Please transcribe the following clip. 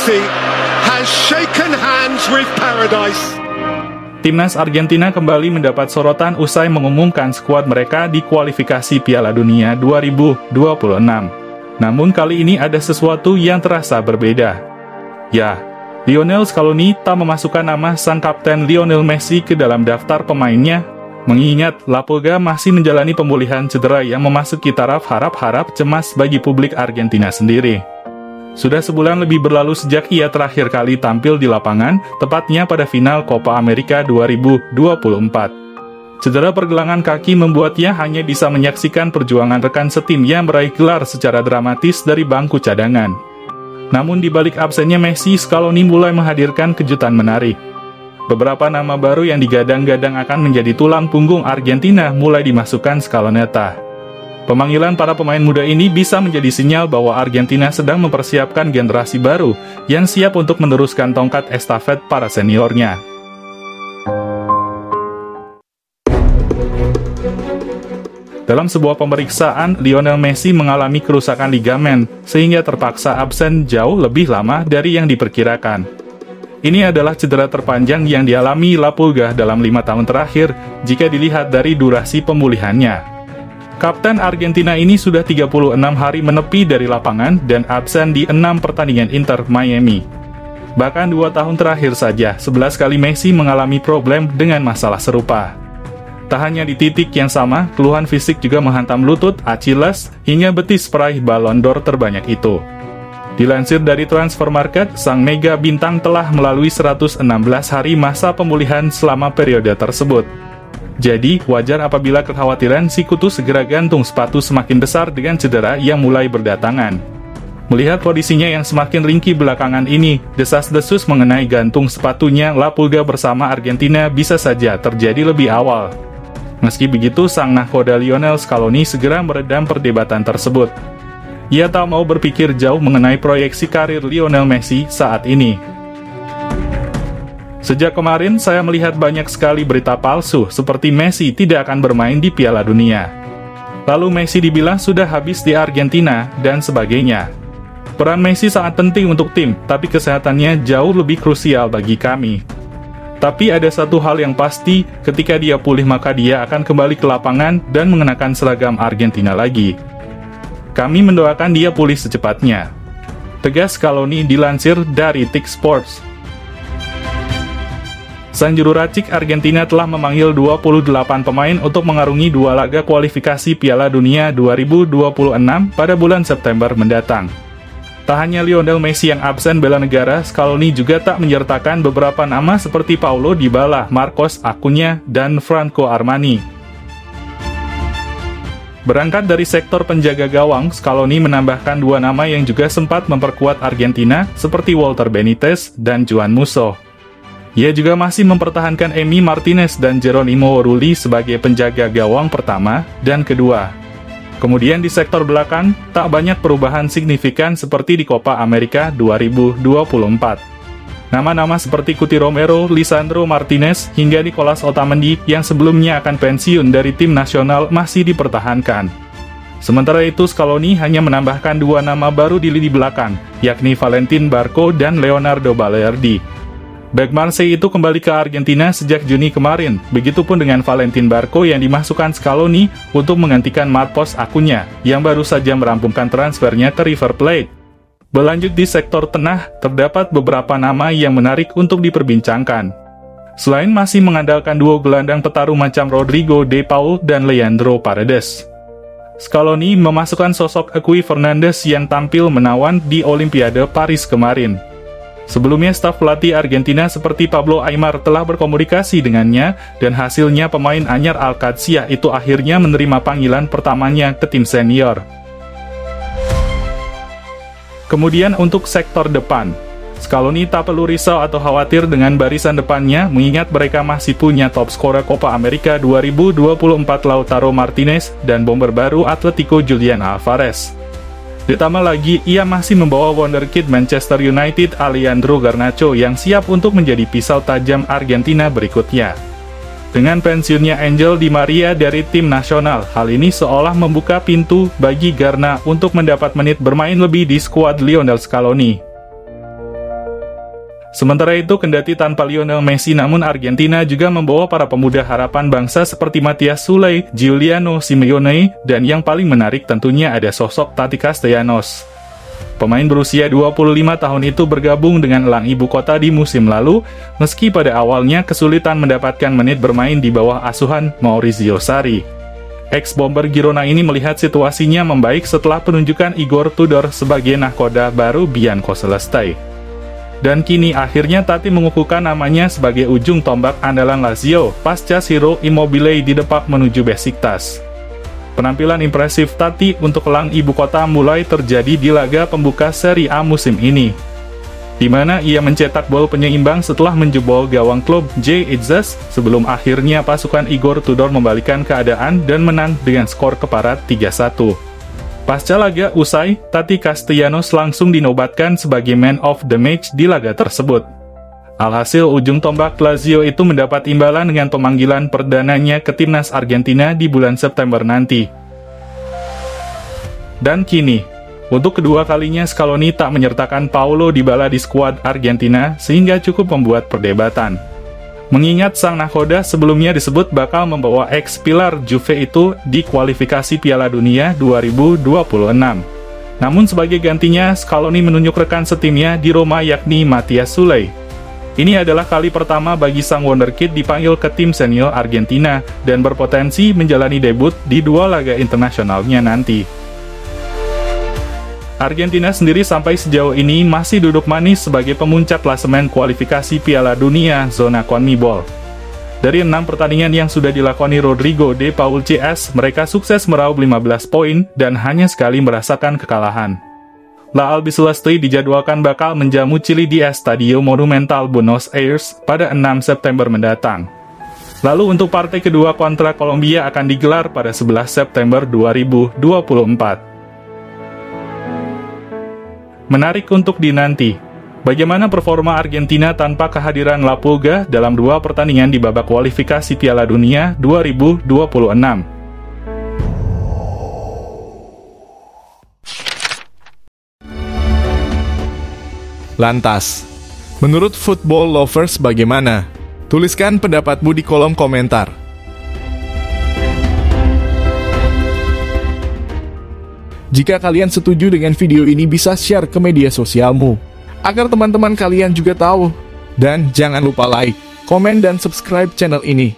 Messi has shaken hands with paradise. Timnas Argentina kembali mendapat sorotan usai mengumumkan skuad mereka di kualifikasi Piala Dunia 2026. Namun kali ini ada sesuatu yang terasa berbeda. Ya, Lionel Scaloni tak memasukkan nama sang kapten Lionel Messi ke dalam daftar pemainnya, mengingat La Pulga masih menjalani pemulihan cedera yang memasuki taraf harap-harap cemas bagi publik Argentina sendiri. Sudah sebulan lebih berlalu sejak ia terakhir kali tampil di lapangan, tepatnya pada final Copa America 2024. Cedera pergelangan kaki membuatnya hanya bisa menyaksikan perjuangan rekan setim yang meraih gelar secara dramatis dari bangku cadangan. Namun di balik absennya Messi, Scaloni mulai menghadirkan kejutan menarik. Beberapa nama baru yang digadang-gadang akan menjadi tulang punggung Argentina mulai dimasukkan Scaloneta. Pemanggilan para pemain muda ini bisa menjadi sinyal bahwa Argentina sedang mempersiapkan generasi baru yang siap untuk meneruskan tongkat estafet para seniornya. Dalam sebuah pemeriksaan, Lionel Messi mengalami kerusakan ligamen, sehingga terpaksa absen jauh lebih lama dari yang diperkirakan. Ini adalah cedera terpanjang yang dialami La Pulga dalam 5 tahun terakhir, jika dilihat dari durasi pemulihannya. Kapten Argentina ini sudah 36 hari menepi dari lapangan dan absen di 6 pertandingan Inter Miami. Bahkan 2 tahun terakhir saja, 11 kali Messi mengalami problem dengan masalah serupa. Tak hanya di titik yang sama, keluhan fisik juga menghantam lutut, Achilles, hingga betis peraih Ballon d'Or terbanyak itu. Dilansir dari Transfermarkt, sang mega bintang telah melalui 116 hari masa pemulihan selama periode tersebut. Jadi, wajar apabila kekhawatiran si kutu segera gantung sepatu semakin besar dengan cedera yang mulai berdatangan. Melihat kondisinya yang semakin ringkih belakangan ini, desas-desus mengenai gantung sepatunya La Pulga bersama Argentina bisa saja terjadi lebih awal. Meski begitu, sang nahkoda Lionel Scaloni segera meredam perdebatan tersebut. Ia tak mau berpikir jauh mengenai proyeksi karir Lionel Messi saat ini. Sejak kemarin, saya melihat banyak sekali berita palsu, seperti Messi tidak akan bermain di Piala Dunia. Lalu Messi dibilang sudah habis di Argentina, dan sebagainya. Peran Messi sangat penting untuk tim, tapi kesehatannya jauh lebih krusial bagi kami. Tapi ada satu hal yang pasti, ketika dia pulih maka dia akan kembali ke lapangan dan mengenakan seragam Argentina lagi. Kami mendoakan dia pulih secepatnya. Tegas Scaloni dilansir dari TIC Sports. Sang juru racik Argentina telah memanggil 28 pemain untuk mengarungi 2 laga kualifikasi Piala Dunia 2026 pada bulan September mendatang. Tak hanya Lionel Messi yang absen bela negara, Scaloni juga tak menyertakan beberapa nama seperti Paulo Dybala, Marcos Acuna, dan Franco Armani. Berangkat dari sektor penjaga gawang, Scaloni menambahkan 2 nama yang juga sempat memperkuat Argentina, seperti Walter Benitez dan Juan Musso. Ia juga masih mempertahankan Emi Martinez dan Geronimo Rulli sebagai penjaga gawang pertama dan kedua. Kemudian di sektor belakang, tak banyak perubahan signifikan seperti di Copa America 2024. Nama-nama seperti Cuti Romero, Lisandro Martinez, hingga Nicolas Otamendi yang sebelumnya akan pensiun dari tim nasional masih dipertahankan. Sementara itu, Scaloni hanya menambahkan 2 nama baru di lini belakang, yakni Valentin Barco dan Leonardo Balerdi. Bek Marseille itu kembali ke Argentina sejak Juni kemarin, begitupun dengan Valentin Barco yang dimasukkan Scaloni untuk menggantikan Marcos Acuna, yang baru saja merampungkan transfernya ke River Plate. Berlanjut di sektor tengah, terdapat beberapa nama yang menarik untuk diperbincangkan. Selain masih mengandalkan duo gelandang petarung macam Rodrigo De Paul dan Leandro Paredes, Scaloni memasukkan sosok Equi Fernandez yang tampil menawan di Olimpiade Paris kemarin. Sebelumnya, staf pelatih Argentina seperti Pablo Aimar telah berkomunikasi dengannya, dan hasilnya pemain anyar Alcacia itu akhirnya menerima panggilan pertamanya ke tim senior. Kemudian untuk sektor depan, Scaloni tak perlu risau atau khawatir dengan barisan depannya, mengingat mereka masih punya top skor Copa America 2024 Lautaro Martinez dan bomber baru Atletico Julian Alvarez. Ditambah lagi, ia masih membawa wonderkid Manchester United Alejandro Garnacho yang siap untuk menjadi pisau tajam Argentina berikutnya. Dengan pensiunnya Angel Di Maria dari tim nasional, hal ini seolah membuka pintu bagi Garna untuk mendapat menit bermain lebih di skuad Lionel Scaloni. Sementara itu, kendati tanpa Lionel Messi, namun Argentina juga membawa para pemuda harapan bangsa seperti Matias Souley, Giuliano Simeone, dan yang paling menarik tentunya ada sosok Tati Castellanos. Pemain berusia 25 tahun itu bergabung dengan Elang Ibu Kota di musim lalu, meski pada awalnya kesulitan mendapatkan menit bermain di bawah asuhan Maurizio Sarri. Ex-bomber Girona ini melihat situasinya membaik setelah penunjukan Igor Tudor sebagai nahkoda baru Bianco Celeste. Dan kini akhirnya Tati mengukuhkan namanya sebagai ujung tombak andalan Lazio, pasca Ciro Immobile didepak menuju Besiktas. Penampilan impresif Tati untuk Elang Ibu Kota mulai terjadi di laga pembuka Serie A musim ini, di mana ia mencetak gol penyeimbang setelah menjebol gawang klub JXS sebelum akhirnya pasukan Igor Tudor membalikan keadaan dan menang dengan skor keparat 3-1. Pasca laga usai, Tati Castellanos langsung dinobatkan sebagai man of the match di laga tersebut. Alhasil, ujung tombak Lazio itu mendapat imbalan dengan pemanggilan perdananya ke timnas Argentina di bulan September nanti. Dan kini, untuk kedua kalinya Scaloni tak menyertakan Paulo Dybala di skuad Argentina, sehingga cukup membuat perdebatan. Mengingat sang nahkoda sebelumnya disebut bakal membawa ex-pilar Juve itu di kualifikasi Piala Dunia 2026. Namun sebagai gantinya, Scaloni menunjuk rekan setimnya di Roma yakni Matias Souley. Ini adalah kali pertama bagi sang wonderkid dipanggil ke tim senior Argentina dan berpotensi menjalani debut di dua laga internasionalnya nanti. Argentina sendiri sampai sejauh ini masih duduk manis sebagai pemuncak klasemen kualifikasi Piala Dunia zona CONMEBOL. Dari 6 pertandingan yang sudah dilakoni Rodrigo de Paul CS, mereka sukses meraup 15 poin dan hanya sekali merasakan kekalahan. La Albiceleste dijadwalkan bakal menjamu Chili di Estadio Monumental Buenos Aires pada 6 September mendatang. Lalu untuk partai kedua kontra Kolombia akan digelar pada 11 September 2024. Menarik untuk dinanti, bagaimana performa Argentina tanpa kehadiran La Pulga dalam dua pertandingan di babak kualifikasi Piala Dunia 2026. Lantas, menurut football lovers bagaimana? Tuliskan pendapatmu di kolom komentar. Jika kalian setuju dengan video ini, bisa share ke media sosialmu, agar teman-teman kalian juga tahu. Dan jangan lupa like, komen, dan subscribe channel ini.